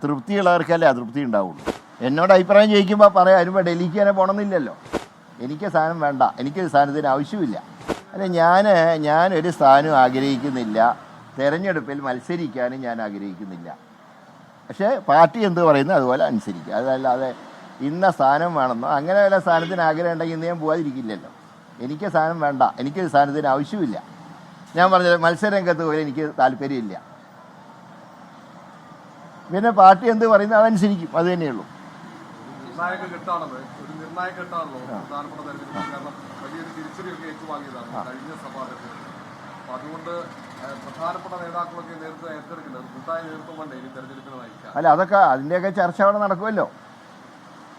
തൃപ്തിയുള്ളവർക്കല്ലേ അതൃപ്തി ഉണ്ടാവുള്ളൂ. എന്നോട് അഭിപ്രായം ചോദിക്കുമ്പോൾ പറയാം അതിനുമ്പോൾ ഡൽഹിക്ക് തന്നെ പോകണമെന്നില്ലല്ലോ. എനിക്ക് സാധനം വേണ്ട, എനിക്കൊരു സാധനത്തിന് ആവശ്യമില്ല. അല്ല, ഞാനൊരു സ്ഥാനം ആഗ്രഹിക്കുന്നില്ല, തിരഞ്ഞെടുപ്പിൽ മത്സരിക്കാനും ഞാൻ ആഗ്രഹിക്കുന്നില്ല. പക്ഷേ പാർട്ടി എന്ത് പറയുന്നു അതുപോലെ അനുസരിക്കുക. അതല്ലാതെ ഇന്ന സ്ഥാനം വേണമെന്നോ അങ്ങനെ വല്ല സ്ഥാനത്തിന് ആഗ്രഹം ഉണ്ടെങ്കിൽ ഇന്ന് ഞാൻ പോകാതിരിക്കില്ലല്ലോ. എനിക്ക് സാധനം വേണ്ട, എനിക്കൊരു സ്ഥാനത്തിന് ആവശ്യമില്ല. ഞാൻ പറഞ്ഞത് മത്സരരംഗത്ത് പോലും എനിക്ക് താല്പര്യമില്ല. പിന്നെ പാർട്ടി എന്ത് പറയുന്നത് അതനുസരിക്കും, അത് തന്നെയുള്ളൂ. അല്ല, അതൊക്കെ അതിൻ്റെയൊക്കെ ചർച്ച അവിടെ നടക്കുമല്ലോ.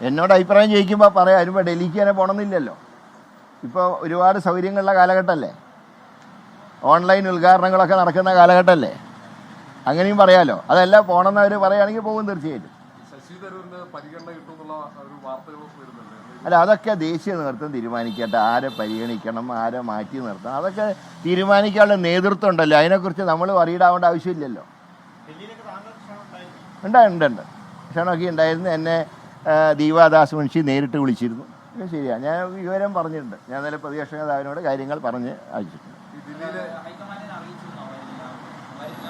എന്നോട് അഭിപ്രായം ചോദിക്കുമ്പോൾ പറയാം അതിനുമ്പോൾ ഡൽഹിക്ക് തന്നെ പോകണമെന്നില്ലല്ലോ. ഇപ്പോൾ ഒരുപാട് സൗകര്യങ്ങളുള്ള കാലഘട്ടമല്ലേ, ഓൺലൈൻ ഉദ്ഘാടനങ്ങളൊക്കെ നടക്കുന്ന കാലഘട്ടമല്ലേ, അങ്ങനെയും പറയാമല്ലോ. അതെല്ലാം പോകണമെന്നവർ പറയുകയാണെങ്കിൽ പോകും തീർച്ചയായിട്ടും. അല്ല, അതൊക്കെ ദേശീയ നേതൃത്വം തീരുമാനിക്കട്ടെ. ആരെ പരിഗണിക്കണം, ആരെ മാറ്റി നിർത്തണം, അതൊക്കെ തീരുമാനിക്കാനുള്ള നേതൃത്വം ഉണ്ടല്ലോ. അതിനെക്കുറിച്ച് നമ്മൾ വറീഡാവേണ്ട ആവശ്യമില്ലല്ലോ. ഉണ്ട് ക്ഷണമൊക്കെ ഉണ്ടായിരുന്നു. എന്നെ ദീപാദാസ് മുൻഷി നേരിട്ട് വിളിച്ചിരുന്നു. ശരിയാണ്, ഞാൻ വിവരം പറഞ്ഞിട്ടുണ്ട്. ഞാൻ ഇന്നലെ പ്രതിപക്ഷ നേതാവിനോട് കാര്യങ്ങൾ പറഞ്ഞ് അയച്ചിട്ടുണ്ട്.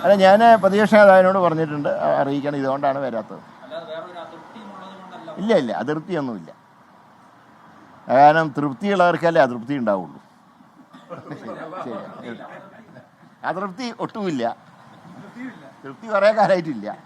അല്ല, ഞാൻ പ്രതിപക്ഷ നേതാവിനോട് പറഞ്ഞിട്ടുണ്ട്, അറിയിക്കണം, ഇതുകൊണ്ടാണ് വരാത്തത്. ഇല്ല, അതിർത്തിയൊന്നുമില്ല. കാരണം തൃപ്തിയുള്ളവർക്കല്ലേ അതൃപ്തി ഉണ്ടാവുള്ളൂ. അതൃപ്തി ഒട്ടുമില്ല, തൃപ്തി കുറേ കാലമായിട്ടില്ല.